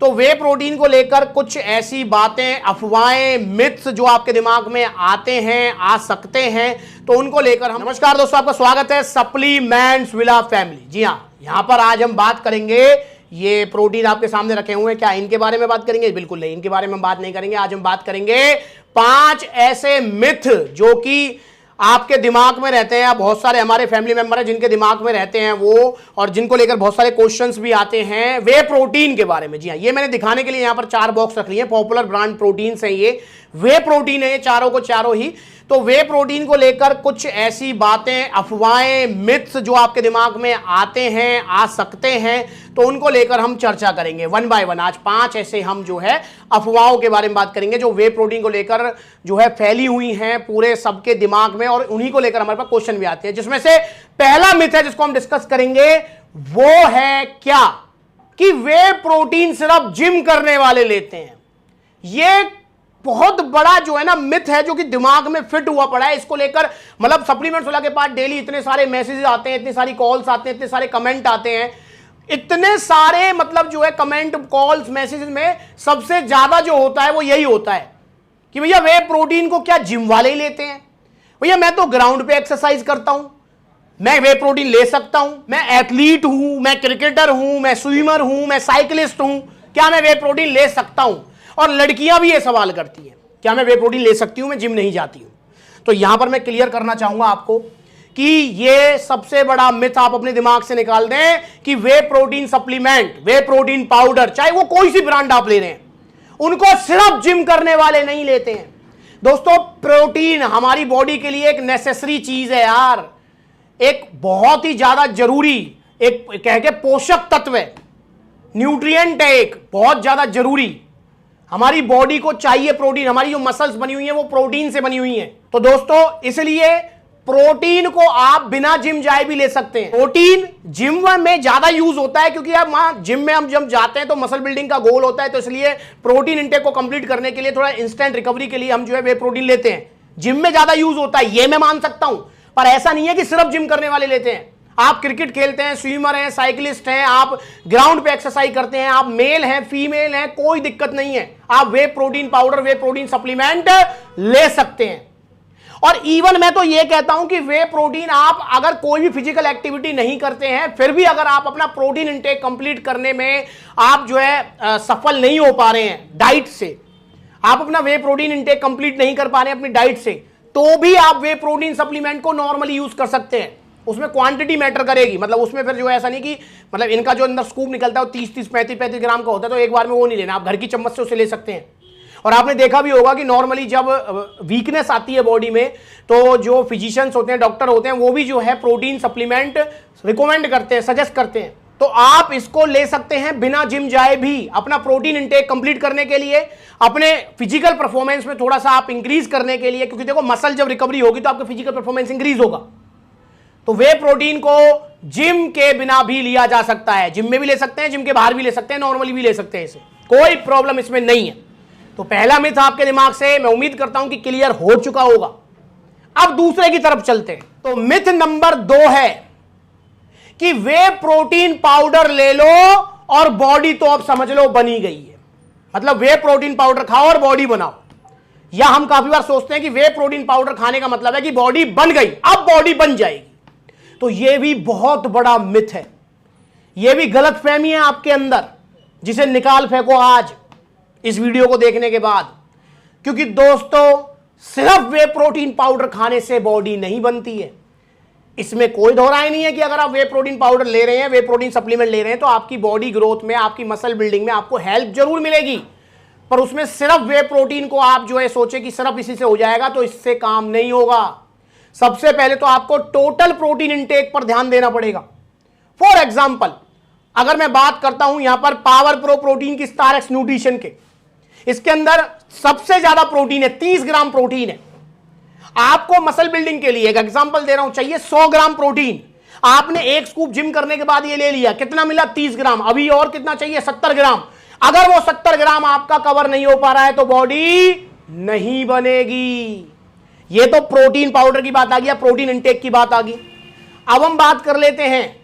तो वे प्रोटीन को लेकर कुछ ऐसी बातें, अफवाहें, मिथ्स जो आपके दिमाग में आते हैं, आ सकते हैं, तो उनको लेकर हम। नमस्कार दोस्तों, आपका स्वागत है सप्लीमेंट्स विला फैमिली। जी हां, यहां पर आज हम बात करेंगे, ये प्रोटीन आपके सामने रखे हुए हैं, क्या इनके बारे में बात करेंगे? बिल्कुल नहीं, इनके बारे में बात नहीं करेंगे। आज हम बात करेंगे 5 ऐसे मिथ जो कि आपके दिमाग में रहते हैं। बहुत सारे हमारे फैमिली मेंबर हैं जिनके दिमाग में रहते हैं वो, और जिनको लेकर बहुत सारे क्वेश्चंस भी आते हैं वे प्रोटीन के बारे में। जी हाँ, ये मैंने दिखाने के लिए यहां पर 4 बॉक्स रख लिए हैं। पॉपुलर ब्रांड प्रोटीन्स हैं, ये वे प्रोटीन है, ये चारों को चारों ही। तो वे प्रोटीन को लेकर कुछ ऐसी बातें, अफवाहें, मिथ्स जो आपके दिमाग में आते हैं, आ सकते हैं, तो उनको लेकर हम चर्चा करेंगे वन बाय वन। आज 5 ऐसे हम जो है अफवाहों के बारे में बात करेंगे जो वे प्रोटीन को लेकर जो है फैली हुई हैं पूरे सबके दिमाग में, और उन्हीं को लेकर हमारे पास क्वेश्चन भी आते हैं। जिसमें से पहला मिथ है जिसको हम डिस्कस करेंगे, वो है क्या कि वे प्रोटीन सिर्फ जिम करने वाले लेते हैं। ये बहुत बड़ा जो है ना मिथ है जो कि दिमाग में फिट हुआ पड़ा है। इसको लेकर मतलब सप्लीमेंट्स वाला के पास डेली इतने सारे मैसेजेस आते हैं, इतनी सारी कॉल्स आते हैं, इतने सारे कमेंट आते हैं, इतने सारे मतलब जो है कमेंट, कॉल्स, मैसेजेस में सबसे ज्यादा जो होता है वो यही होता है कि भैया वे प्रोटीन को क्या जिम वाले ही लेते हैं? भैया मैं तो ग्राउंड पे एक्सरसाइज करता हूं, मैं वे प्रोटीन ले सकता हूं, मैं एथलीट हूं, मैं क्रिकेटर हूं, मैं स्विमर हूं, मैं साइकिलिस्ट हूं, क्या मैं वे प्रोटीन ले सकता हूं? और लड़कियां भी ये सवाल करती हैं, क्या मैं वे प्रोटीन ले सकती हूं, मैं जिम नहीं जाती हूं? तो यहां पर मैं क्लियर करना चाहूंगा आपको कि ये सबसे बड़ा मिथ आप अपने दिमाग से निकाल दें कि वे प्रोटीन सप्लीमेंट, वे प्रोटीन पाउडर, चाहे वो कोई सी ब्रांड आप ले रहे हैं, उनको सिर्फ जिम करने वाले नहीं लेते हैं। दोस्तों, प्रोटीन हमारी बॉडी के लिए एक नेसेसरी चीज है यार, एक बहुत ही ज्यादा जरूरी, एक कह के पोषक तत्व है, न्यूट्रिएंट है, एक बहुत ज्यादा जरूरी। हमारी बॉडी को चाहिए प्रोटीन, हमारी जो मसल्स बनी हुई हैं वो प्रोटीन से बनी हुई हैं। तो दोस्तों, इसलिए प्रोटीन को आप बिना जिम जाए भी ले सकते हैं। प्रोटीन जिम में ज्यादा यूज होता है क्योंकि अब वहां जिम में हम जब जाते हैं तो मसल बिल्डिंग का गोल होता है, तो इसलिए प्रोटीन इंटेक को कंप्लीट करने के लिए, थोड़ा इंस्टेंट रिकवरी के लिए हम जो है वे प्रोटीन लेते हैं। जिम में ज्यादा यूज होता है, ये मैं मान सकता हूं, पर ऐसा नहीं है कि सिर्फ जिम करने वाले लेते हैं। आप क्रिकेट खेलते हैं, स्विमर हैं, साइकिलिस्ट हैं, आप ग्राउंड पे एक्सरसाइज करते हैं, आप मेल हैं, फीमेल हैं, कोई दिक्कत नहीं है, आप वे प्रोटीन पाउडर, वे प्रोटीन सप्लीमेंट ले सकते हैं। और इवन मैं तो यह कहता हूं कि वे प्रोटीन आप अगर कोई भी फिजिकल एक्टिविटी नहीं करते हैं, फिर भी अगर आप अपना प्रोटीन इंटेक कंप्लीट करने में आप जो है सफल नहीं हो पा रहे हैं डाइट से, आप अपना वे प्रोटीन इंटेक कंप्लीट नहीं कर पा रहे हैं अपनी डाइट से, तो भी आप वे प्रोटीन सप्लीमेंट को नॉर्मली यूज कर सकते हैं। उसमें क्वांटिटी मैटर करेगी, मतलब उसमें फिर जो है ऐसा नहीं कि मतलब इनका जो अंदर स्कूप निकलता है वो 30-30, 35-35 ग्राम का होता है, तो एक बार में वो नहीं लेना, आप घर की चम्मच से उसे ले सकते हैं। और आपने देखा भी होगा कि नॉर्मली जब वीकनेस आती है बॉडी में, तो जो फिजिशियंस होते हैं, डॉक्टर होते हैं, वो भी जो है प्रोटीन सप्लीमेंट रिकमेंड करते हैं, सजेस्ट करते हैं। तो आप इसको ले सकते हैं बिना जिम जाए भी, अपना प्रोटीन इंटेक कंप्लीट करने के लिए, अपने फिजिकल परफॉर्मेंस में थोड़ा सा आप इंक्रीज करने के लिए, क्योंकि देखो मसल जब रिकवरी होगी तो आपका फिजिकल परफॉर्मेंस इंक्रीज होगा। तो वे प्रोटीन को जिम के बिना भी लिया जा सकता है, जिम में भी ले सकते हैं, जिम के बाहर भी ले सकते हैं, नॉर्मली भी ले सकते हैं, इसे कोई प्रॉब्लम इसमें नहीं है। तो पहला मिथ आपके दिमाग से मैं उम्मीद करता हूं कि क्लियर हो चुका होगा। अब दूसरे की तरफ चलते हैं। तो मिथ नंबर 2 है कि वे प्रोटीन पाउडर ले लो और बॉडी तो अब समझ लो बनी गई है, मतलब वे प्रोटीन पाउडर खाओ और बॉडी बनाओ। या हम काफी बार सोचते हैं कि वे प्रोटीन पाउडर खाने का मतलब है कि बॉडी बन गई, अब बॉडी बन जाएगी। तो यह भी बहुत बड़ा मिथ है, यह भी गलतफहमी है आपके अंदर, जिसे निकाल फेंको आज इस वीडियो को देखने के बाद। क्योंकि दोस्तों, सिर्फ वे प्रोटीन पाउडर खाने से बॉडी नहीं बनती है, इसमें कोई दो राय नहीं है कि अगर आप वे प्रोटीन पाउडर ले रहे हैं, वे प्रोटीन सप्लीमेंट ले रहे हैं, तो आपकी बॉडी ग्रोथ में, आपकी मसल बिल्डिंग में आपको हेल्प जरूर मिलेगी। पर उसमें सिर्फ वे प्रोटीन को आप जो है सोचे कि सिर्फ इसी से हो जाएगा, तो इससे काम नहीं होगा। सबसे पहले तो आपको टोटल प्रोटीन इंटेक पर ध्यान देना पड़ेगा। फॉर एग्जाम्पल, अगर मैं बात करता हूं यहां पर पावर प्रो प्रोटीन की स्टार एक्स न्यूट्रिशन के, इसके अंदर सबसे ज्यादा प्रोटीन है, 30 ग्राम प्रोटीन है। आपको मसल बिल्डिंग के लिए एक एग्जांपल दे रहा हूं, चाहिए 100 ग्राम प्रोटीन, आपने एक स्कूप जिम करने के बाद ये ले लिया, कितना मिला? 30 ग्राम। अभी और कितना चाहिए? 70 ग्राम। अगर वो 70 ग्राम आपका कवर नहीं हो पा रहा है तो बॉडी नहीं बनेगी। ये तो प्रोटीन पाउडर की बात आ गई, प्रोटीन इंटेक की बात आ गई। अब हम बात कर लेते हैं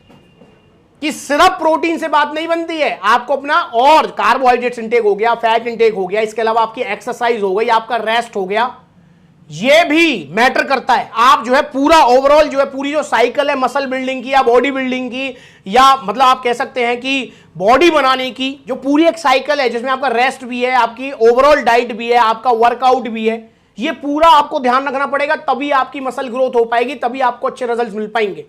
कि सिर्फ प्रोटीन से बात नहीं बनती है, आपको अपना और कार्बोहाइड्रेट्स इंटेक हो गया, फैट इंटेक हो गया, इसके अलावा आपकी एक्सरसाइज हो गई, आपका रेस्ट हो गया, ये भी मैटर करता है। आप जो है पूरा ओवरऑल जो है पूरी जो साइकिल है मसल बिल्डिंग की या बॉडी बिल्डिंग की, या मतलब आप कह सकते हैं कि बॉडी बनाने की जो पूरी एक साइकिल है जिसमें आपका रेस्ट भी है, आपकी ओवरऑल डाइट भी है, आपका वर्कआउट भी है, ये पूरा आपको ध्यान रखना पड़ेगा, तभी आपकी मसल ग्रोथ हो पाएगी, तभी आपको अच्छे रिजल्ट मिल पाएंगे।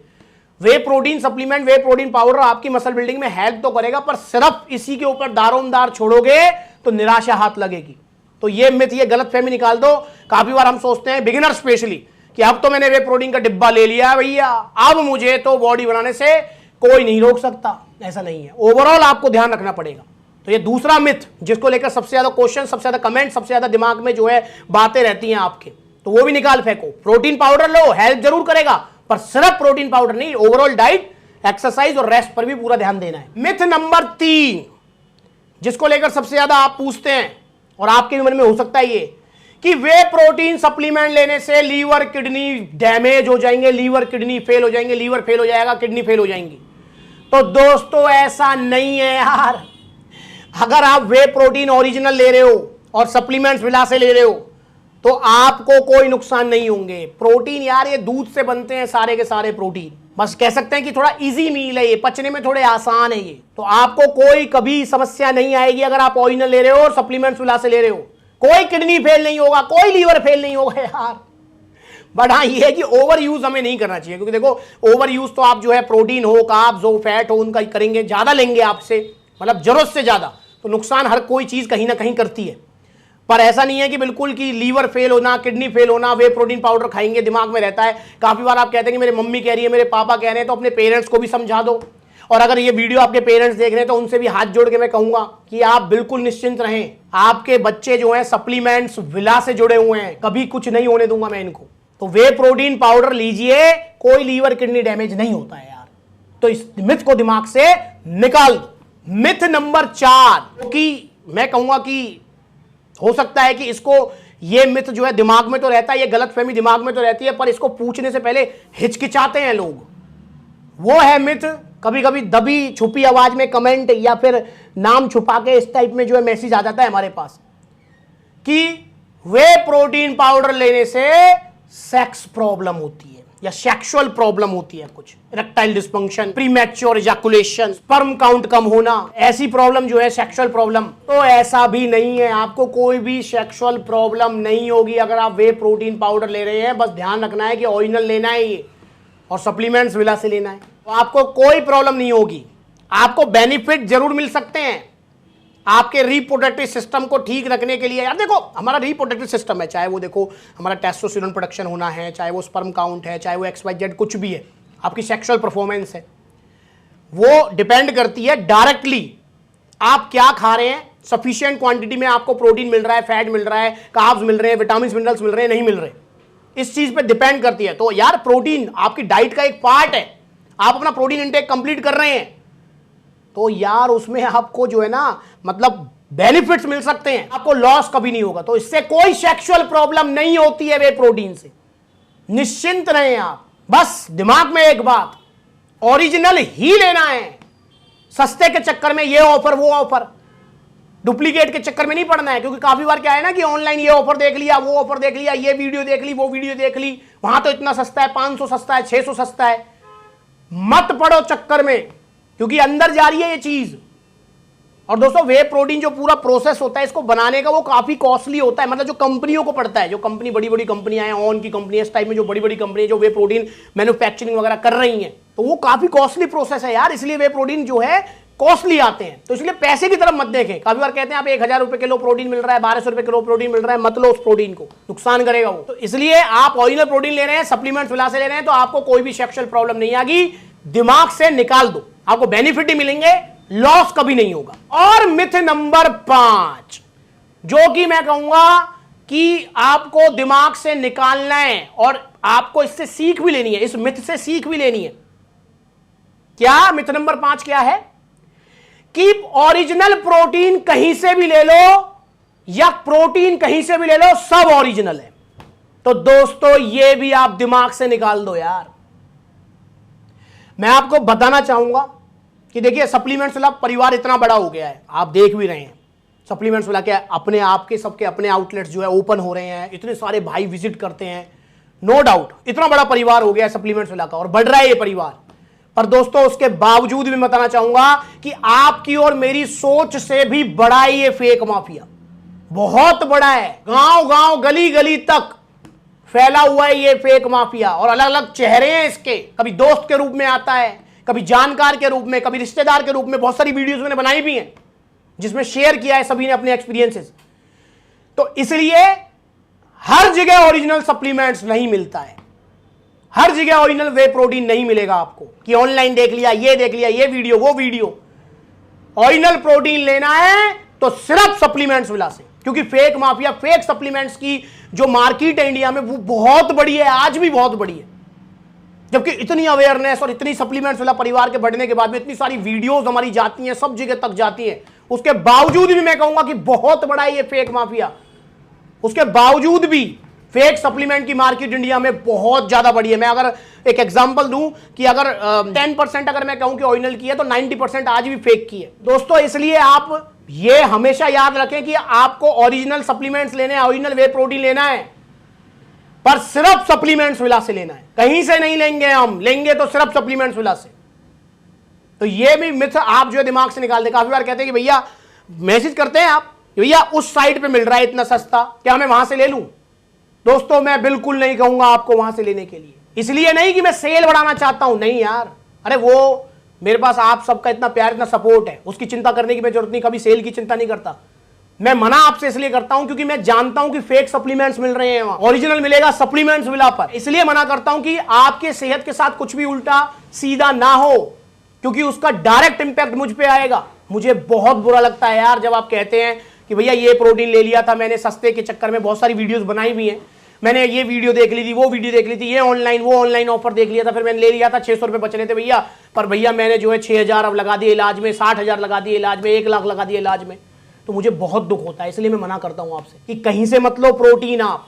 वे प्रोटीन सप्लीमेंट, वे प्रोटीन पाउडर आपकी मसल बिल्डिंग में हेल्प तो करेगा, पर सिर्फ इसी के ऊपर दारोमदार छोड़ोगे तो निराशा हाथ लगेगी। तो ये मिथ, ये गलतफहमी निकाल दो। काफी बार हम सोचते हैं, बिगिनर स्पेशली, कि अब तो मैंने वे प्रोटीन का डिब्बा ले लिया भैया, अब मुझे तो बॉडी बनाने से कोई नहीं रोक सकता। ऐसा नहीं है, ओवरऑल आपको ध्यान रखना पड़ेगा। तो ये दूसरा मिथ जिसको लेकर सबसे ज्यादा क्वेश्चन, सबसे ज्यादा कमेंट, सबसे ज्यादा दिमाग में जो है बातें रहती हैं आपके, तो वो भी निकाल फेंको। प्रोटीन पाउडर लो, हेल्प जरूर करेगा, पर सिर्फ प्रोटीन पाउडर नहीं, ओवरऑल डाइट, एक्सरसाइज और रेस्ट पर भी पूरा ध्यान देना है। मिथ नंबर 3 जिसको लेकर सबसे ज्यादा आप पूछते हैं और आपके भी मन में हो सकता है ये, कि वे प्रोटीन सप्लीमेंट लेने से लीवर किडनी डैमेज हो जाएंगे, लीवर किडनी फेल हो जाएंगे, लीवर फेल हो जाएगा, किडनी फेल हो जाएंगी। तो दोस्तों ऐसा नहीं है यार। अगर आप वे प्रोटीन ओरिजिनल ले रहे हो और सप्लीमेंट्स विला से ले रहे हो तो आपको कोई नुकसान नहीं होंगे। प्रोटीन यार ये दूध से बनते हैं सारे के सारे प्रोटीन, बस कह सकते हैं कि थोड़ा इजी मील है, ये पचने में थोड़े आसान है ये, तो आपको कोई कभी समस्या नहीं आएगी अगर आप ओरिजिनल ले रहे हो और सप्लीमेंट्स विला से ले रहे हो। कोई किडनी फेल नहीं होगा, कोई लीवर फेल नहीं होगा यार। बट हाँ ये है कि ओवर यूज हमें नहीं करना चाहिए, क्योंकि देखो ओवर यूज तो आप जो है प्रोटीन हो, कार्ब्स हो, फैट हो, उनका करेंगे, ज्यादा लेंगे आपसे, मतलब जरूरत से ज्यादा, तो नुकसान हर कोई चीज कहीं ना कहीं करती है। पर ऐसा नहीं है कि बिल्कुल कि लीवर फेल होना, किडनी फेल होना, वे प्रोटीन पाउडर खाएंगे, दिमाग में रहता है। काफी बार आप कहते हैं कि मेरे मम्मी कह रही है, मेरे पापा कह रहे हैं, तो अपने पेरेंट्स को भी समझा दो। और अगर ये वीडियो आपके पेरेंट्स देख रहे हैं तो उनसे भी हाथ जोड़ के मैं कहूंगा कि आप बिल्कुल निश्चिंत रहें, आपके बच्चे जो हैं सप्लीमेंट्स विला से जुड़े हुए हैं, कभी कुछ नहीं होने दूंगा मैं इनको। तो वे प्रोटीन पाउडर लीजिए, कोई लीवर किडनी डैमेज नहीं होता है यार। तो इस मिथ को दिमाग से निकाल दो। मिथ नंबर 4, कि मैं कहूंगा कि हो सकता है कि इसको, ये मिथ जो है दिमाग में तो रहता है, ये गलतफहमी दिमाग में तो रहती है, पर इसको पूछने से पहले हिचकिचाते हैं लोग। वो है मिथ, कभी कभी दबी छुपी आवाज में कमेंट या फिर नाम छुपा के इस टाइप में जो है मैसेज आ जाता है हमारे पास, कि वे प्रोटीन पाउडर लेने से सेक्स प्रॉब्लम होती है या सेक्सुअल प्रॉब्लम होती है, कुछ erectile dysfunction, premature ejaculation, sperm count कम होना, ऐसी प्रॉब्लम जो है सेक्सुअल प्रॉब्लम। तो ऐसा भी नहीं है, आपको कोई भी सेक्सुअल प्रॉब्लम नहीं होगी अगर आप वे प्रोटीन पाउडर ले रहे हैं। बस ध्यान रखना है कि ओरिजिनल लेना है ये और सप्लीमेंट्स विला से लेना है, तो आपको कोई प्रॉब्लम नहीं होगी। आपको बेनिफिट जरूर मिल सकते हैं आपके रिप्रोडक्टिव सिस्टम को ठीक रखने के लिए। यार देखो हमारा रिप्रोडक्टिव सिस्टम है, चाहे वो देखो हमारा टेस्टोस्टेरोन प्रोडक्शन होना है, चाहे वो स्पर्म काउंट है, चाहे वो XYZ कुछ भी है, आपकी सेक्सुअल परफॉर्मेंस है, वो डिपेंड करती है डायरेक्टली आप क्या खा रहे हैं, सफिशिएंट क्वांटिटी में आपको प्रोटीन मिल रहा है, फैट मिल रहा है, कार्ब्स मिल रहे हैं, विटामिन मिनरल्स मिल रहे हैं, नहीं मिल रहे, इस चीज पे डिपेंड करती है। तो यार प्रोटीन आपकी डाइट का एक पार्ट है, आप अपना प्रोटीन इंटेक कंप्लीट कर रहे हैं तो यार उसमें आपको जो है ना मतलब बेनिफिट्स मिल सकते हैं, आपको लॉस कभी नहीं होगा। तो इससे कोई सेक्सुअल प्रॉब्लम नहीं होती है वे प्रोटीन से, निश्चिंत रहें आप। बस दिमाग में एक बात, ओरिजिनल ही लेना है, सस्ते के चक्कर में ये ऑफर वो ऑफर, डुप्लीकेट के चक्कर में नहीं पड़ना है। क्योंकि काफी बार क्या है ना कि ऑनलाइन ये ऑफर देख लिया, वो ऑफर देख लिया, ये वीडियो देख ली, वो वीडियो देख ली, वहां तो इतना सस्ता है, 500 सस्ता है, 600 सस्ता है। मत पड़ो चक्कर में, क्योंकि अंदर जा रही है ये चीज। और दोस्तों वे प्रोटीन जो पूरा प्रोसेस होता है इसको बनाने का, वो काफी कॉस्टली होता है, मतलब जो कंपनियों को पड़ता है, जो कंपनी बड़ी बड़ी कंपनियां हैं, ऑन की कंपनी, इस टाइप में जो बड़ी बड़ी कंपनी जो वे प्रोटीन मैन्युफैक्चरिंग वगैरह कर रही हैं, तो वो काफी कॉस्टली प्रोसेस है यार, इसलिए वे प्रोटीन जो है कॉस्टली आते हैं। तो इसलिए पैसे की तरफ मत देखें। काफी बार कहते हैं आप 1000 रुपए किलो प्रोटीन मिल रहा है, 1200 रुपए किलो प्रोटीन मिल रहा है, मत लो उस प्रोटीन को, नुकसान करेगा वो। तो इसलिए आप ओरिजिनल प्रोटीन ले रहे हैं, सप्लीमेंट्स विला से ले रहे हैं, तो आपको कोई भी सेक्सुअल प्रॉब्लम नहीं आएगी, दिमाग से निकाल दो, आपको बेनिफिट ही मिलेंगे, लॉस कभी नहीं होगा। और मिथ नंबर 5 जो कि मैं कहूंगा कि आपको दिमाग से निकालना है और आपको इससे सीख भी लेनी है, इस मिथ से सीख भी लेनी है। क्या मिथ नंबर 5 क्या है? कि ओरिजिनल प्रोटीन कहीं से भी ले लो या प्रोटीन कहीं से भी ले लो, सब ओरिजिनल है। तो दोस्तों ये भी आप दिमाग से निकाल दो यार। मैं आपको बताना चाहूंगा कि देखिए सप्लीमेंट्स वाला परिवार इतना बड़ा हो गया है, आप देख भी रहे हैं सप्लीमेंट्स वाला क्या अपने आप के सबके अपने आउटलेट्स जो है ओपन हो रहे हैं, इतने सारे भाई विजिट करते हैं, नो डाउट इतना बड़ा परिवार हो गया है सप्लीमेंट्स वाला का और बढ़ रहा है ये परिवार। पर दोस्तों उसके बावजूद भी मैं बताना चाहूंगा कि आपकी और मेरी सोच से भी बड़ा है ये फेक माफिया, बहुत बड़ा है। गांव गांव गली गली तक फैला हुआ है ये फेक माफिया और अलग अलग चेहरे हैं इसके, कभी दोस्त के रूप में आता है, कभी जानकार के रूप में, कभी रिश्तेदार के रूप में। बहुत सारी वीडियोस मैंने बनाई भी हैं जिसमें शेयर किया है सभी ने अपने एक्सपीरियंसेस। तो इसलिए हर जगह ओरिजिनल सप्लीमेंट्स नहीं मिलता है, हर जगह ओरिजिनल वे प्रोटीन नहीं मिलेगा आपको कि ऑनलाइन देख लिया, ये देख लिया, ये वीडियो वो वीडियो। ओरिजिनल प्रोटीन लेना है तो सिर्फ सप्लीमेंट्स विला से, क्योंकि फेक माफिया फेक सप्लीमेंट्स की जो मार्केट है इंडिया में वो बहुत बड़ी है, आज भी बहुत बड़ी है। जबकि इतनी अवेयरनेस और इतनी सप्लीमेंट्स वाला परिवार के बढ़ने के बाद में इतनी सारी वीडियोस हमारी जाती हैं, सब जगह तक जाती हैं, उसके बावजूद भी मैं कहूंगा कि बहुत बड़ा है ये फेक माफिया। उसके बावजूद भी फेक सप्लीमेंट की मार्केट इंडिया में बहुत ज्यादा बड़ी है। मैं अगर एक एग्जांपल दूं कि अगर 10% अगर मैं कहूं कि ओरिजिनल की है तो 90% आज भी फेक की है दोस्तों। इसलिए आप ये हमेशा याद रखें कि आपको ओरिजिनल सप्लीमेंट्स लेने हैं, ओरिजिनल वे प्रोटीन लेना है, पर सिर्फ सप्लीमेंट्स विला से लेना है, कहीं से नहीं लेंगे। हम लेंगे तो सिर्फ सप्लीमेंट्स विला से। तो ये भी मिथ आप जो है दिमाग से निकाल दे। काफी बार कहते हैं कि भैया मैसेज करते हैं आप भैया उस साइट पे मिल रहा है इतना सस्ता, क्या मैं वहां से ले लूं? दोस्तों मैं बिल्कुल नहीं कहूंगा आपको वहां से लेने के लिए, इसलिए नहीं कि मैं सेल बढ़ाना चाहता हूं, नहीं यार। अरे वो मेरे पास आप सबका इतना प्यार इतना सपोर्ट है, उसकी चिंता करने की मैं जरूरत नहीं, कभी सेल की चिंता नहीं करता। मैं मना आपसे इसलिए करता हूं क्योंकि मैं जानता हूं कि फेक सप्लीमेंट्स मिल रहे हैं, वहां ओरिजिनल मिलेगा सप्लीमेंट्स विला पर। इसलिए मना करता हूं कि आपके सेहत के साथ कुछ भी उल्टा सीधा ना हो, क्योंकि उसका डायरेक्ट इंपैक्ट मुझ पे आएगा। मुझे बहुत बुरा लगता है यार जब आप कहते हैं कि भैया ये प्रोटीन ले लिया था मैंने सस्ते के चक्कर में, बहुत सारी वीडियोस बनाई भी हैं, मैंने ये वीडियो देख ली थी, वो वीडियो देख ली थी, ये ऑनलाइन वो ऑनलाइन ऑफर देख लिया था, फिर मैंने ले लिया था, 600 रुपए बच रहे थे भैया, पर भैया मैंने जो है 6000 अब लगा दिए इलाज में, 60,000 लगा दिए इलाज में, 1 लाख लगा दिए इलाज में। तो मुझे बहुत दुख होता है, इसलिए मैं मना करता हूं आपसे कि कहीं से मत लो प्रोटीन, आप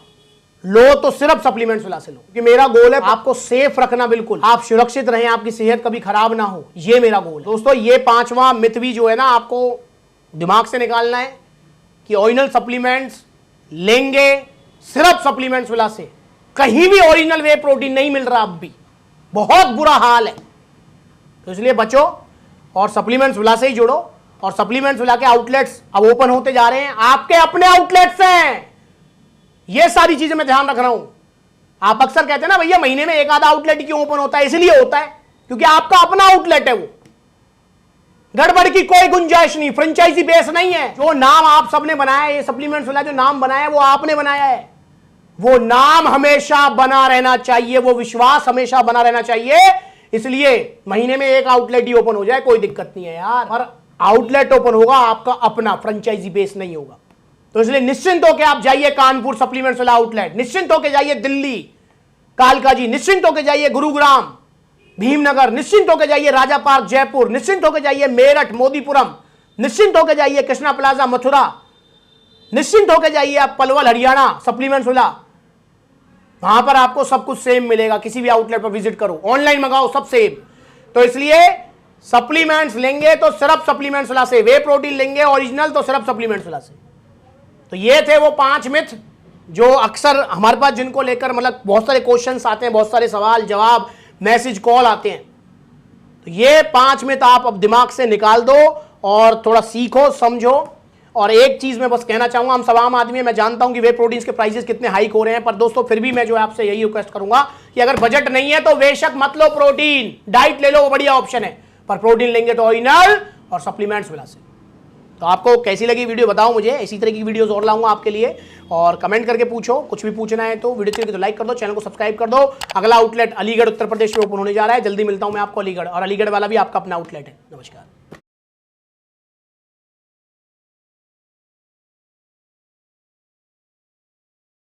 लो तो सिर्फ सप्लीमेंट्स विला से लो, कि मेरा गोल है आपको सेफ रखना, बिल्कुल आप सुरक्षित रहें, आपकी सेहत कभी खराब ना हो, ये मेरा गोल है। दोस्तों ये 5वां मिथ भी जो है ना आपको दिमाग से निकालना है कि ओरिजिनल सप्लीमेंट्स लेंगे सिर्फ सप्लीमेंट्स विला से, कहीं भी ओरिजिनल वे प्रोटीन नहीं मिल रहा, अब भी बहुत बुरा हाल है। तो इसलिए बचो और सप्लीमेंट्स विला से ही जुड़ो। और सप्लीमेंट्स विला के आउटलेट्स अब ओपन होते जा रहे हैं, आपके अपने आउटलेट्स हैं, ये सारी चीजें मैं ध्यान रख रहा हूं। आप अक्सर कहते हैं ना भैया महीने में एक आधा आउटलेट क्यों ओपन होता है, इसलिए होता है क्योंकि आपका अपना आउटलेट है, वो गड़बड़ की कोई गुंजाइश नहीं, फ्रेंचाइजी बेस नहीं है। जो नाम आप सबने बनाया है, ये सप्लीमेंट्स वाला जो नाम बनाया है वो आपने बनाया है, वो नाम हमेशा बना रहना चाहिए, वो विश्वास हमेशा बना रहना चाहिए। इसलिए महीने में एक आउटलेट ही ओपन हो जाए कोई दिक्कत नहीं है यार, और आउटलेट ओपन होगा आपका अपना, फ्रेंचाइजी बेस नहीं होगा। तो इसलिए निश्चिंत होकर आप जाइए कानपुर सप्लीमेंट्स वाला आउटलेट, निश्चिंत होकर जाइए दिल्ली कालकाजी, निश्चिंत होकर जाइए गुरुग्राम भीमनगर, निश्चिंत होकर जाइए राजा पार्क जयपुर, निश्चिंत होकर जाइए मेरठ मोदीपुरम, निश्चिंत होकर जाइए कृष्णा प्लाजा मथुरा, निश्चिंत होकर जाइए आप पलवल हरियाणा सप्लीमेंट्स वाला, वहां पर आपको सब कुछ सेम मिलेगा। किसी भी आउटलेट पर विजिट करो, ऑनलाइन मंगाओ, सब सेम। तो इसलिए सप्लीमेंट्स लेंगे तो सिर्फ सप्लीमेंट्स वाला से, वे प्रोटीन लेंगे ओरिजिनल तो सिर्फ सप्लीमेंट्स वाला से। तो ये थे वो 5 मिथ जो अक्सर हमारे पास जिनको लेकर मतलब बहुत सारे क्वेश्चंस आते हैं, बहुत सारे सवाल जवाब मैसेज कॉल आते हैं। तो ये 5 मिथ आप अब दिमाग से निकाल दो और थोड़ा सीखो समझो। और एक चीज मैं बस कहना चाहूंगा, हम सब आम आदमी हैं, मैं जानता हूं कि वे प्रोटीन्स के प्राइसेस कितने हाइक हो रहे हैं, पर दोस्तों फिर भी मैं जो है आपसे यही रिक्वेस्ट करूंगा कि अगर बजट नहीं है तो बेशक मत लो प्रोटीन, डाइट ले लो, वो बढ़िया ऑप्शन है, पर प्रोटीन लेंगे तो ओरिजिनल और सप्लीमेंट्स विला से। तो आपको कैसी लगी वीडियो बताओ मुझे, इसी तरह की वीडियोस और लाऊंगा आपके लिए। और कमेंट करके पूछो, कुछ भी पूछना है तो वीडियो चाहिए तो लाइक कर दो, चैनल को सब्सक्राइब कर दो। अगला आउटलेट अलीगढ़ उत्तर प्रदेश में ओपन होने जा रहा है, जल्दी मिलता हूं मैं आपको अलीगढ़, और अलीगढ़ वाला भी आपका अपना आउटलेट है। नमस्कार।